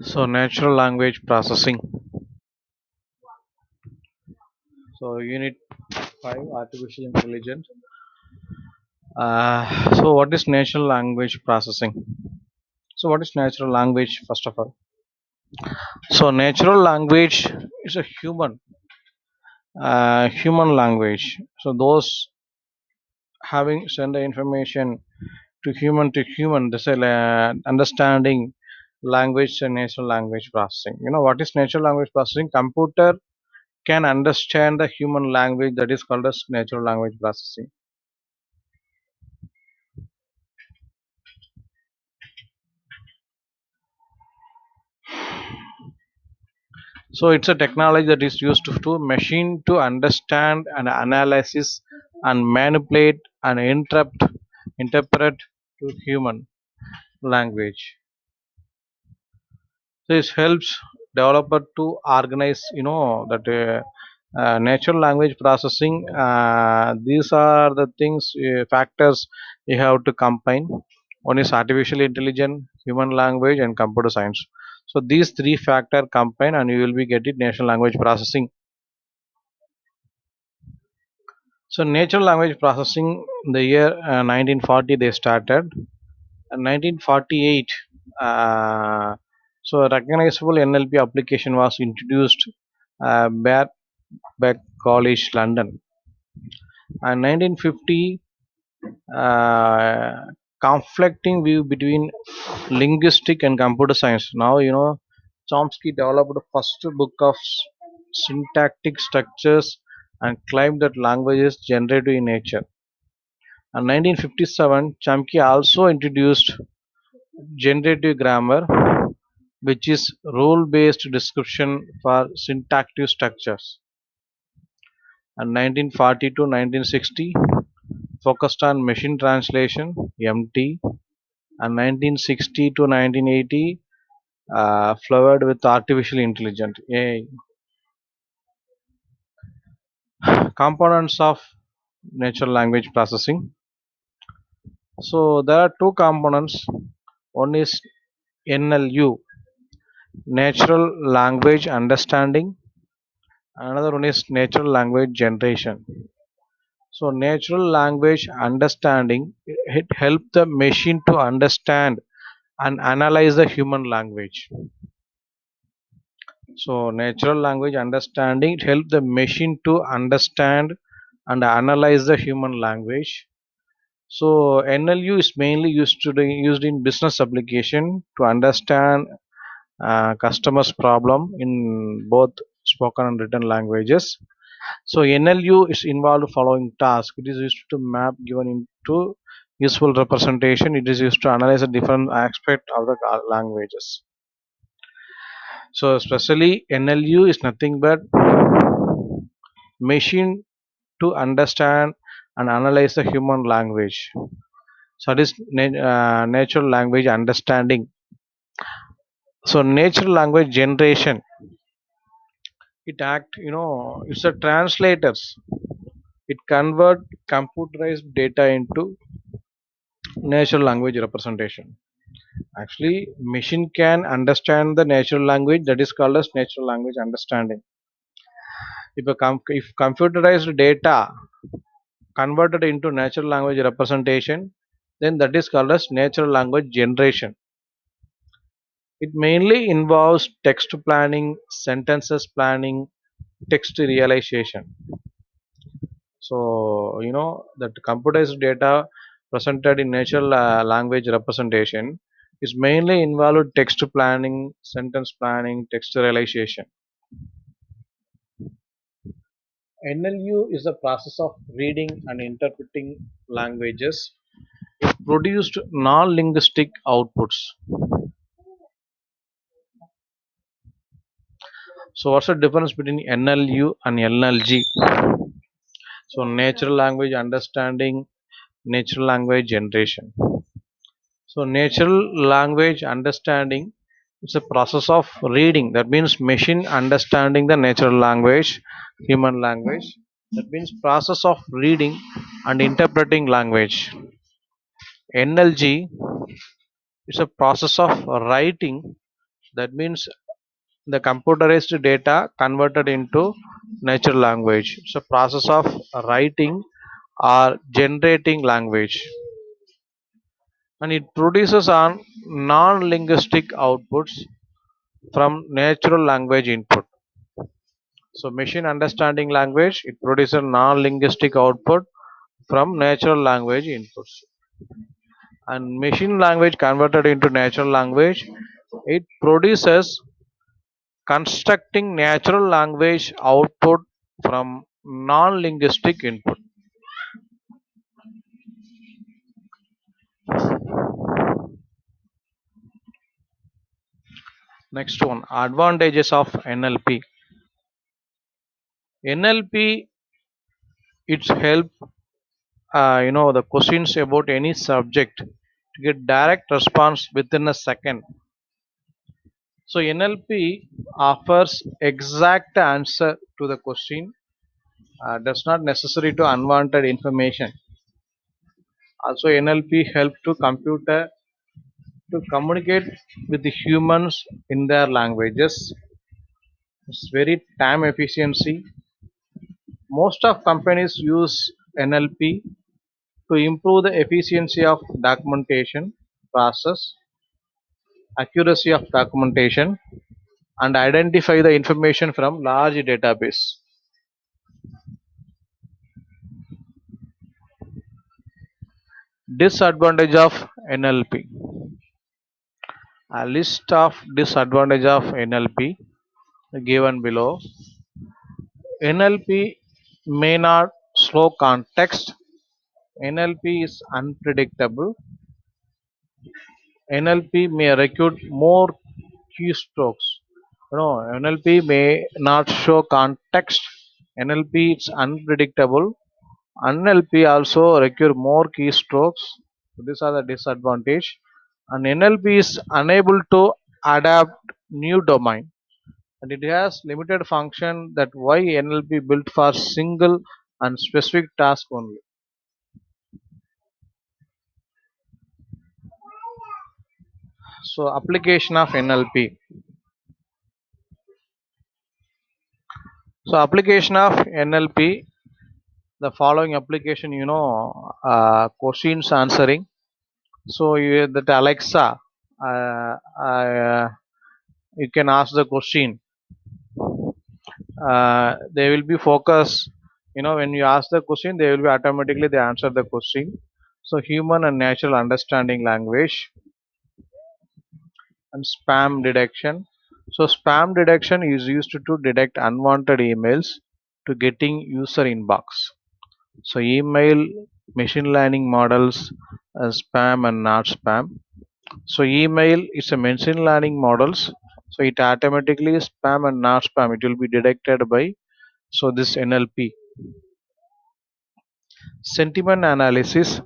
So natural language processing. So unit 5 artificial intelligence. So what is natural language processing? So what is natural language first of all? So natural language is a human language. So those having send the information to human, this is understanding language and natural language processing. You know what is natural language processing? Computer can understand the human language, that is called as natural language processing. So it's a technology that is used to machine to understand and analysis and manipulate and interpret to human language. This helps developer to organize, that natural language processing. These are the things, factors you have to combine. One is artificial intelligence, human language, and computer science. So these three factor combine, and you will be getting natural language processing. So natural language processing, in the year 1940 they started, and 1948. Uh, so recognizable NLP application was introduced, Birkbeck College, London, and 1950. Uh, Conflicting view between linguistic and computer science. Now Chomsky developed the first book of syntactic structures and claimed that language is generative in nature. In 1957, Chomsky also introduced generative grammar, which is rule-based description for syntactic structures. And 1940 to 1960 focused on machine translation (MT), and 1960 to 1980 flowed with artificial intelligence (AI). Components of natural language processing. So there are two components. One is NLU, natural language understanding. Another one is natural language generation. So natural language understanding, it help the machine to understand and analyze the human language. So natural language understanding, it help the machine to understand and analyze the human language. So NLU is mainly used in business application to understand customers' problem in both spoken and written languages. So NLU is involved following task. It is used to map given into useful representation. It is used to analyze a different aspect of the languages. So especially NLU is nothing but machine to understand and analyze the human language. So that is natural language understanding. So natural language generation, it act, it's a translators. It convert computerized data into natural language representation. Actually, machine can understand the natural language, that is called as natural language understanding. If computerized data converted into natural language representation, then that is called as natural language generation. It mainly involves text planning, sentences planning, text realization. So that computerized data presented in natural language representation is mainly involved text planning, sentence planning, text realization. NLU is the process of reading and interpreting languages. It produced non-linguistic outputs. So what's the difference between NLU and NLG? So natural language understanding, natural language generation. So natural language understanding is a process of reading. That means machine understanding the natural language, human language. That means process of reading and interpreting language. NLG is a process of writing. That means the computerized data converted into natural language. It's a process of writing or generating language, and it produces on non-linguistic outputs from natural language input. So machine understanding language, it produces non-linguistic output from natural language inputs. And machine language converted into natural language, it produces constructing natural language output from non-linguistic input. Next one, advantages of NLP. NLP, it's help the questions about any subject to get direct response within a second. So NLP offers exact answer to the question, does not necessary to unwanted information. Also NLP help to computer to communicate with the humans in their languages. It's very time efficiency. Most of companies use NLP to improve the efficiency of documentation process, accuracy of documentation, and identify the information from large database. Disadvantage of NLP. A list of disadvantage of NLP given below. NLP may not slow context. NLP is unpredictable. NLP may recruit more keystrokes. NLP may not show context. NLP is unpredictable. NLP also require more keystrokes. So these are the disadvantage. And NLP is unable to adapt new domain, and it has limited function. That why NLP built for single and specific task only. So application of NLP. So application of NLP, the following application, questions answering. So that Alexa, you can ask the question. They will be focused. When you ask the question, they will be automatically they answer the question. So human and natural understanding language. And spam detection. So spam detection is used to detect unwanted emails to getting user inbox. So email machine learning models, spam and not spam. So email is a machine learning models. So it automatically spam and not spam. It will be detected by so this NLP. Sentiment analysis.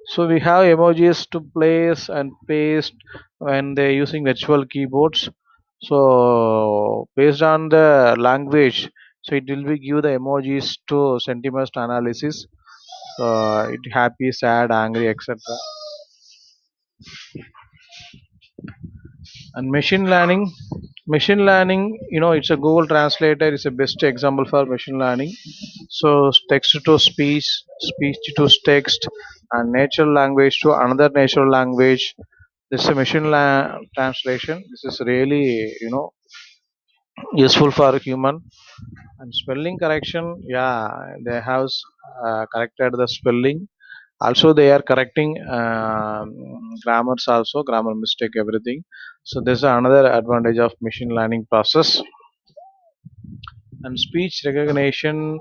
So we have emojis to place and paste when they're using virtual keyboards. So based on the language, so it will be give the emojis to sentiment analysis. It happy, sad, angry, etc. And machine learning, it's a Google Translator is a best example for machine learning. So text to speech, speech to text, and natural language to another natural language. This is a translation. This is really useful for human. And spelling correction, yeah, they have corrected the spelling. Also they are correcting grammars, also grammar mistake, everything. So this is another advantage of machine learning process. And speech recognition.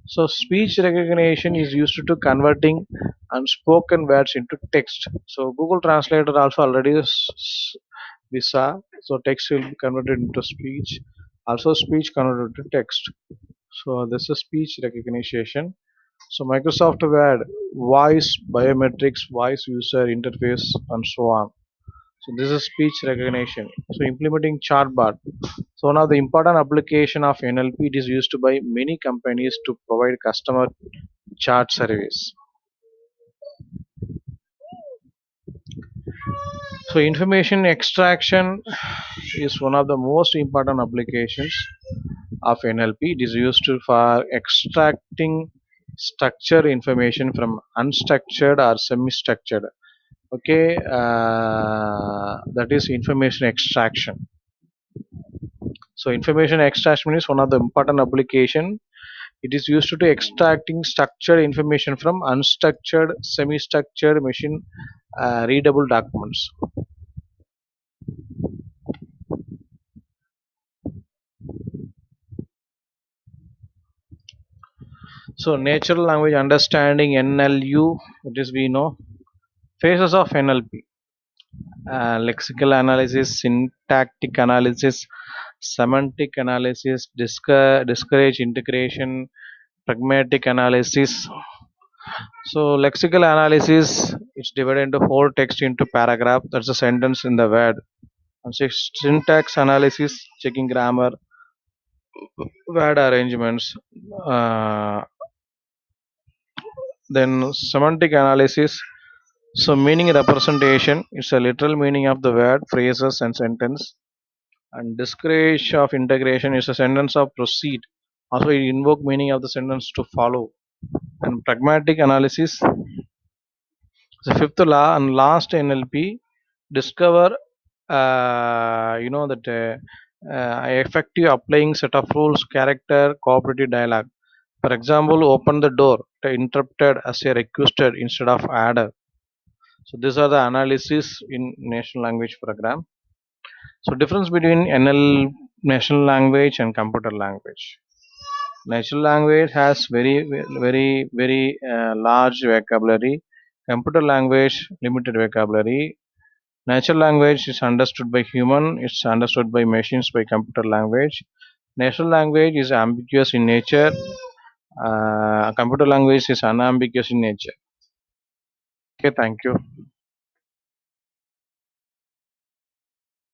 So speech recognition is used to converting unspoken words into text. So Google Translator also already we saw. So text will be converted into speech, also speech converted to text. So this is speech recognition. So Microsoft Word, voice biometrics, voice user interface, and so on. So this is speech recognition. So implementing chatbot. So one of the important application of NLP, it is used by many companies to provide customer chat service. So information extraction. is one of the most important applications of NLP. It is used for extracting structured information from unstructured or semi-structured. Okay, that is information extraction. So information extraction is one of the important application. It is used to extracting structured information from unstructured, semi-structured machine readable documents. So natural language understanding (NLU), that is we know phases of NLP: lexical analysis, syntactic analysis, semantic analysis, discourage integration, pragmatic analysis. So lexical analysis is divided into whole text into paragraph. That's a sentence in the word. And syntax analysis, checking grammar, word arrangements. Uh, then semantic analysis. So meaning representation is a literal meaning of the word, phrases, and sentence. And discourage of integration is a sentence of proceed. Also, it invoke meaning of the sentence to follow. And pragmatic analysis, the fifth law and last NLP, discover that effective applying set of rules, character, cooperative dialogue. For example, open the door to interpreted as a requested instead of added. So these are the analysis in natural language program. So difference between NL, natural language, and computer language. Natural language has very large vocabulary. Computer language limited vocabulary. Natural language is understood by human. It's understood by machines by computer language. Natural language is ambiguous in nature. Computer language is unambiguous in nature. Okay, thank you.